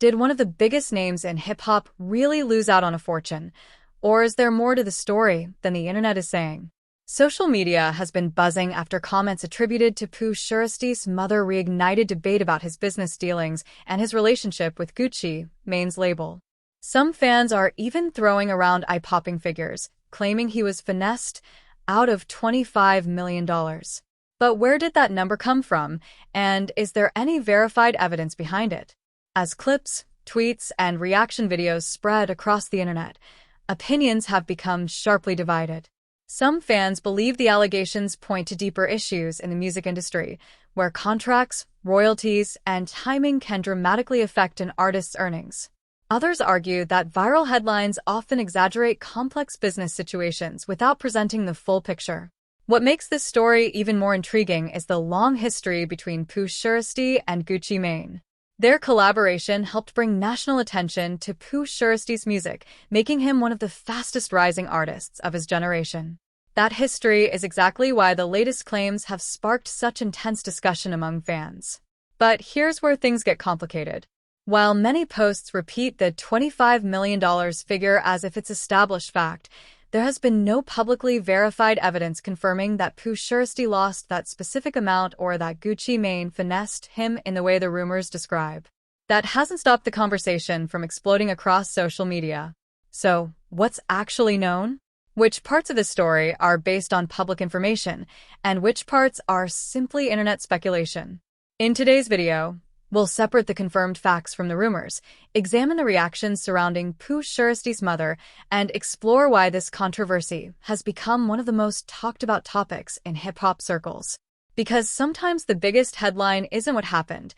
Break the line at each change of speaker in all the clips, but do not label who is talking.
Did one of the biggest names in hip-hop really lose out on a fortune? Or is there more to the story than the internet is saying? Social media has been buzzing after comments attributed to Pooh Shiesty's mother reignited debate about his business dealings and his relationship with Gucci Mane's label. Some fans are even throwing around eye-popping figures, claiming he was finessed out of $25 million. But where did that number come from, and is there any verified evidence behind it? As clips, tweets, and reaction videos spread across the internet, opinions have become sharply divided. Some fans believe the allegations point to deeper issues in the music industry, where contracts, royalties, and timing can dramatically affect an artist's earnings. Others argue that viral headlines often exaggerate complex business situations without presenting the full picture. What makes this story even more intriguing is the long history between Pooh Shiesty and Gucci Mane. Their collaboration helped bring national attention to Pooh Shiesty's music, making him one of the fastest-rising artists of his generation. That history is exactly why the latest claims have sparked such intense discussion among fans. But here's where things get complicated. While many posts repeat the $25 million figure as if it's established fact, there has been no publicly verified evidence confirming that Pooh Shiesty lost that specific amount or that Gucci Mane finessed him in the way the rumors describe. That hasn't stopped the conversation from exploding across social media. So, what's actually known? Which parts of the story are based on public information, and which parts are simply internet speculation? In today's video, we'll separate the confirmed facts from the rumors, examine the reactions surrounding Pooh Shiesty's mother, and explore why this controversy has become one of the most talked about topics in hip-hop circles. Because sometimes the biggest headline isn't what happened,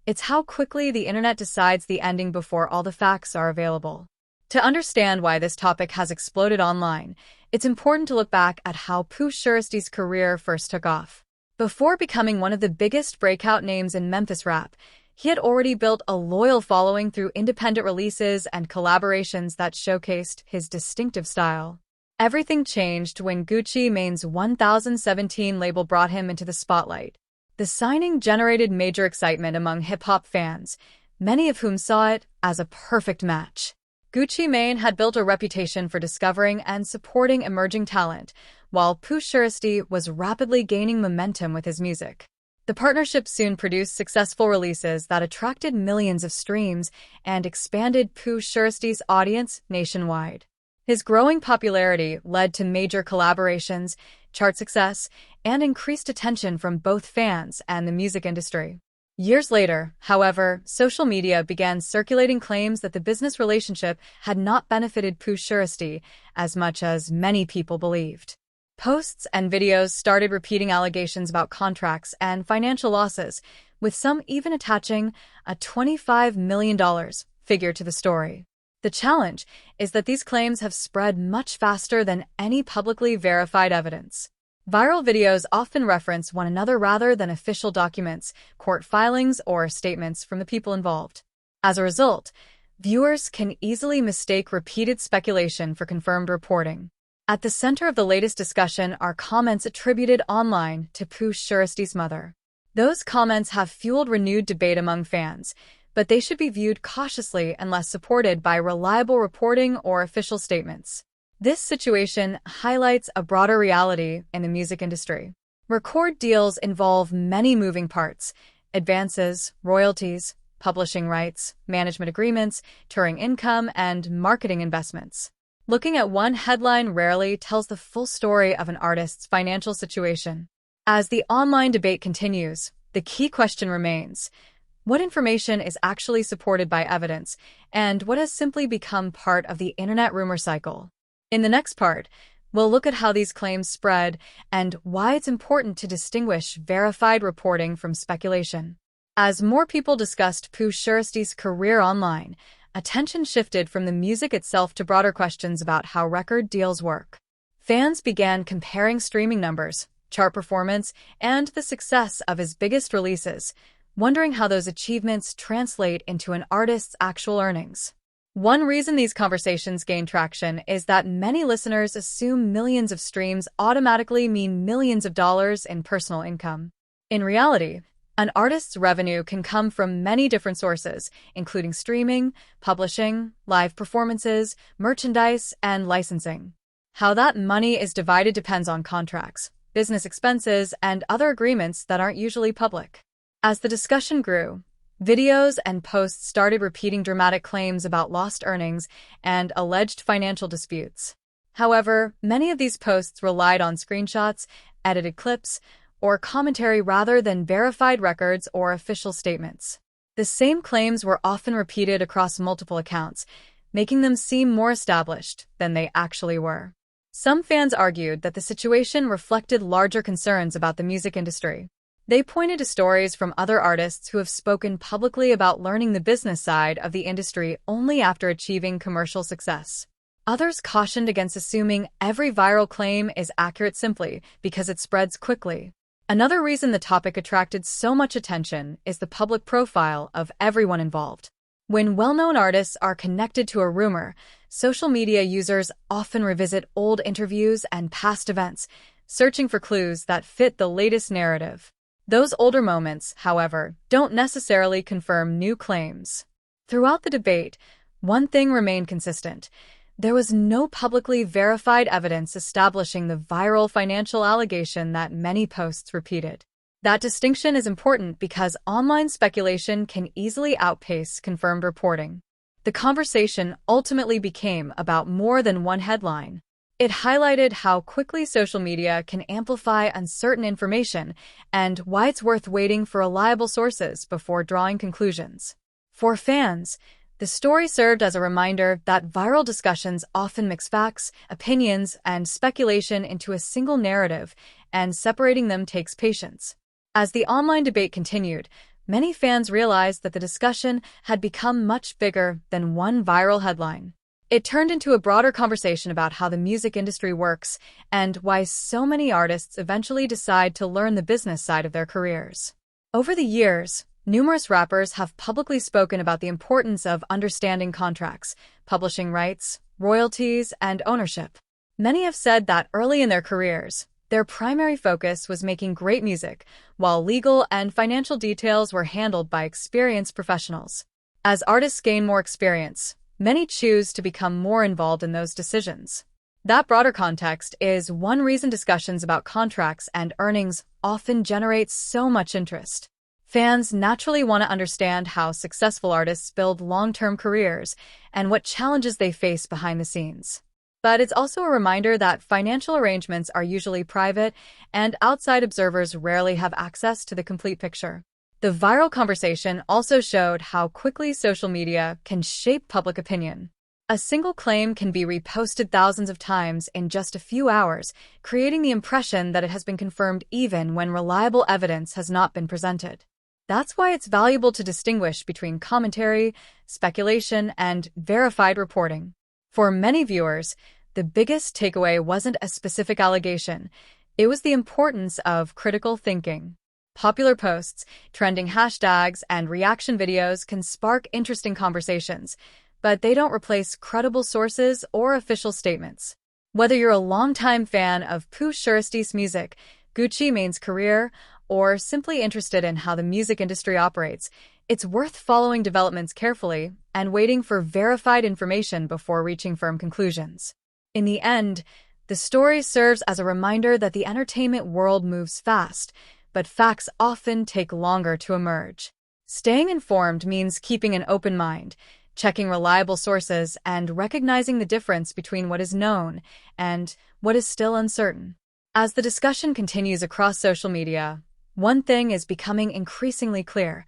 it's how quickly the internet decides the ending before all the facts are available. To understand why this topic has exploded online, it's important to look back at how Pooh Shiesty's career first took off. Before becoming one of the biggest breakout names in Memphis rap, he had already built a loyal following through independent releases and collaborations that showcased his distinctive style. Everything changed when Gucci Mane's 1017 label brought him into the spotlight. The signing generated major excitement among hip-hop fans, many of whom saw it as a perfect match. Gucci Mane had built a reputation for discovering and supporting emerging talent, while Pooh Shiesty was rapidly gaining momentum with his music. The partnership soon produced successful releases that attracted millions of streams and expanded Pooh Shiesty's audience nationwide. His growing popularity led to major collaborations, chart success, and increased attention from both fans and the music industry. Years later, however, social media began circulating claims that the business relationship had not benefited Pooh Shiesty as much as many people believed. Posts and videos started repeating allegations about contracts and financial losses, with some even attaching a $25 million figure to the story. The challenge is that these claims have spread much faster than any publicly verified evidence. Viral videos often reference one another rather than official documents, court filings, or statements from the people involved. As a result, viewers can easily mistake repeated speculation for confirmed reporting. At the center of the latest discussion are comments attributed online to Pooh Shiesty's mother. Those comments have fueled renewed debate among fans, but they should be viewed cautiously unless supported by reliable reporting or official statements. This situation highlights a broader reality in the music industry. Record deals involve many moving parts: advances, royalties, publishing rights, management agreements, touring income, and marketing investments. Looking at one headline rarely tells the full story of an artist's financial situation. As the online debate continues, the key question remains: what information is actually supported by evidence, and what has simply become part of the internet rumor cycle? In the next part, we'll look at how these claims spread and why it's important to distinguish verified reporting from speculation. As more people discussed Pooh Shiesty's career online, attention shifted from the music itself to broader questions about how record deals work. Fans began comparing streaming numbers, chart performance, and the success of his biggest releases, wondering how those achievements translate into an artist's actual earnings. One reason these conversations gain traction is that many listeners assume millions of streams automatically mean millions of dollars in personal income. In reality, An artist's revenue can come from many different sources, including streaming, publishing, live performances, merchandise, and licensing. How that money is divided depends on contracts, business expenses, and other agreements that aren't usually public. As the discussion grew, videos and posts started repeating dramatic claims about lost earnings and alleged financial disputes. However, many of these posts relied on screenshots, edited clips, or commentary rather than verified records or official statements. The same claims were often repeated across multiple accounts, making them seem more established than they actually were. Some fans argued that the situation reflected larger concerns about the music industry. They pointed to stories from other artists who have spoken publicly about learning the business side of the industry only after achieving commercial success. Others cautioned against assuming every viral claim is accurate simply because it spreads quickly. Another reason the topic attracted so much attention is the public profile of everyone involved. When well-known artists are connected to a rumor, social media users often revisit old interviews and past events, searching for clues that fit the latest narrative. Those older moments, however, don't necessarily confirm new claims. Throughout the debate, one thing remained consistent. There was no publicly verified evidence establishing the viral financial allegation that many posts repeated. That distinction is important because online speculation can easily outpace confirmed reporting. The conversation ultimately became about more than one headline. It highlighted how quickly social media can amplify uncertain information and why it's worth waiting for reliable sources before drawing conclusions. For fans, the story served as a reminder that viral discussions often mix facts, opinions, and speculation into a single narrative, and separating them takes patience. As the online debate continued, many fans realized that the discussion had become much bigger than one viral headline. It turned into a broader conversation about how the music industry works and why so many artists eventually decide to learn the business side of their careers. Over the years, numerous rappers have publicly spoken about the importance of understanding contracts, publishing rights, royalties, and ownership. Many have said that early in their careers, their primary focus was making great music, while legal and financial details were handled by experienced professionals. As artists gain more experience, many choose to become more involved in those decisions. That broader context is one reason discussions about contracts and earnings often generate so much interest. Fans naturally want to understand how successful artists build long-term careers and what challenges they face behind the scenes. But it's also a reminder that financial arrangements are usually private, and outside observers rarely have access to the complete picture. The viral conversation also showed how quickly social media can shape public opinion. A single claim can be reposted thousands of times in just a few hours, creating the impression that it has been confirmed even when reliable evidence has not been presented. That's why it's valuable to distinguish between commentary, speculation, and verified reporting. For many viewers, the biggest takeaway wasn't a specific allegation. It was the importance of critical thinking. Popular posts, trending hashtags, and reaction videos can spark interesting conversations, but they don't replace credible sources or official statements. Whether you're a longtime fan of Pooh Shiesty's music, Gucci Mane's career, or simply interested in how the music industry operates, it's worth following developments carefully and waiting for verified information before reaching firm conclusions. In the end, the story serves as a reminder that the entertainment world moves fast, but facts often take longer to emerge. Staying informed means keeping an open mind, checking reliable sources, and recognizing the difference between what is known and what is still uncertain. As the discussion continues across social media, one thing is becoming increasingly clear.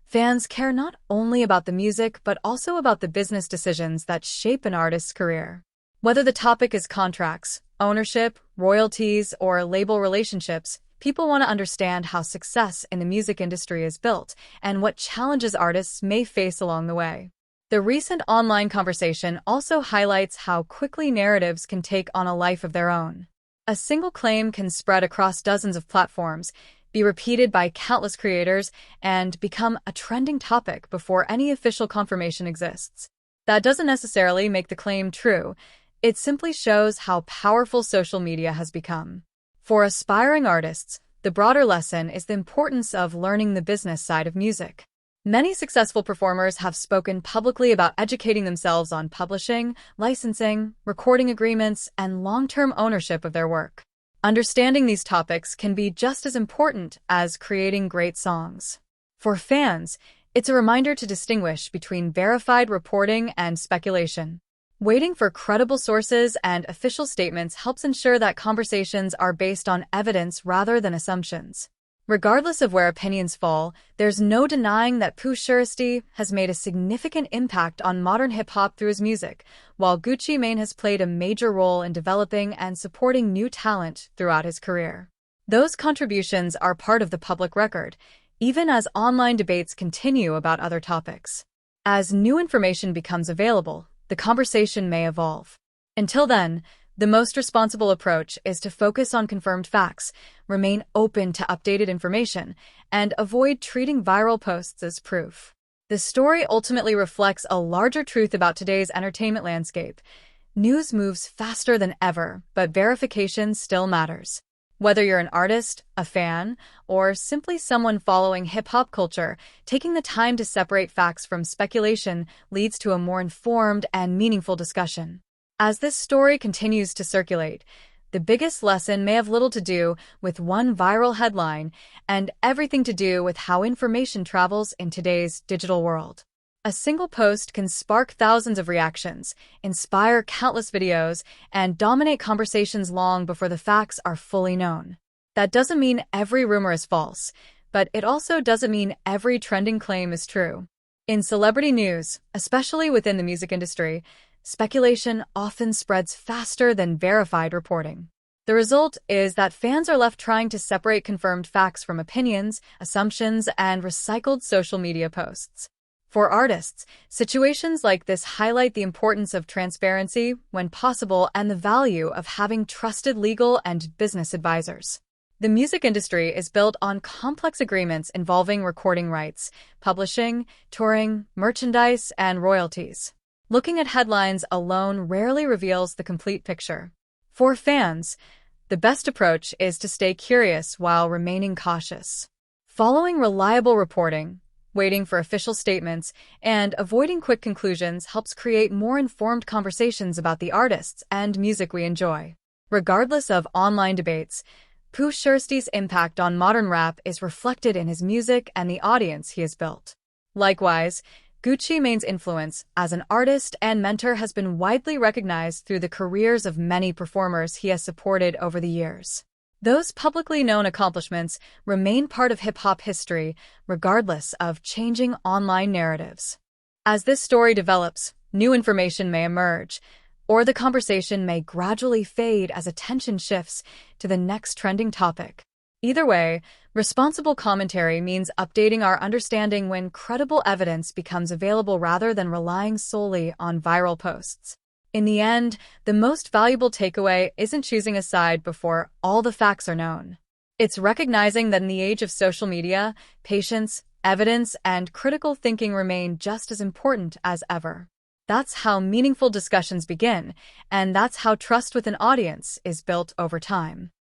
Fans care not only about the music but also about the business decisions that shape an artist's career. Whether the topic is contracts, ownership, royalties, or label relationships, people want to understand how success in the music industry is built and what challenges artists may face along the way. The recent online conversation also highlights how quickly narratives can take on a life of their own. A single claim can spread across dozens of platforms, be repeated by countless creators, and become a trending topic before any official confirmation exists. That doesn't necessarily make the claim true. It simply shows how powerful social media has become. For aspiring artists, the broader lesson is the importance of learning the business side of music. Many successful performers have spoken publicly about educating themselves on publishing, licensing, recording agreements, and long-term ownership of their work. Understanding these topics can be just as important as creating great songs. For fans, it's a reminder to distinguish between verified reporting and speculation. Waiting for credible sources and official statements helps ensure that conversations are based on evidence rather than assumptions. Regardless of where opinions fall, there's no denying that Pooh Shiesty has made a significant impact on modern hip-hop through his music, while Gucci Mane has played a major role in developing and supporting new talent throughout his career. Those contributions are part of the public record, even as online debates continue about other topics. As new information becomes available, the conversation may evolve. Until then, the most responsible approach is to focus on confirmed facts, remain open to updated information, and avoid treating viral posts as proof. The story ultimately reflects a larger truth about today's entertainment landscape. News moves faster than ever, but verification still matters. Whether you're an artist, a fan, or simply someone following hip-hop culture, taking the time to separate facts from speculation leads to a more informed and meaningful discussion. As this story continues to circulate, the biggest lesson may have little to do with one viral headline and everything to do with how information travels in today's digital world. A single post can spark thousands of reactions, inspire countless videos, and dominate conversations long before the facts are fully known. That doesn't mean every rumor is false, but it also doesn't mean every trending claim is true. In celebrity news, especially within the music industry, speculation often spreads faster than verified reporting. The result is that fans are left trying to separate confirmed facts from opinions, assumptions, and recycled social media posts. For artists, situations like this highlight the importance of transparency when possible and the value of having trusted legal and business advisors. The music industry is built on complex agreements involving recording rights, publishing, touring, merchandise, and royalties. Looking at headlines alone rarely reveals the complete picture. For fans, the best approach is to stay curious while remaining cautious. Following reliable reporting, waiting for official statements, and avoiding quick conclusions helps create more informed conversations about the artists and music we enjoy. Regardless of online debates, Pooh Shiesty's impact on modern rap is reflected in his music and the audience he has built. Likewise, Gucci Mane's influence as an artist and mentor has been widely recognized through the careers of many performers he has supported over the years. Those publicly known accomplishments remain part of hip-hop history, regardless of changing online narratives. As this story develops, new information may emerge, or the conversation may gradually fade as attention shifts to the next trending topic. Either way, responsible commentary means updating our understanding when credible evidence becomes available rather than relying solely on viral posts. In the end, the most valuable takeaway isn't choosing a side before all the facts are known. It's recognizing that in the age of social media, patience, evidence, and critical thinking remain just as important as ever. That's how meaningful discussions begin, and that's how trust with an audience is built over time.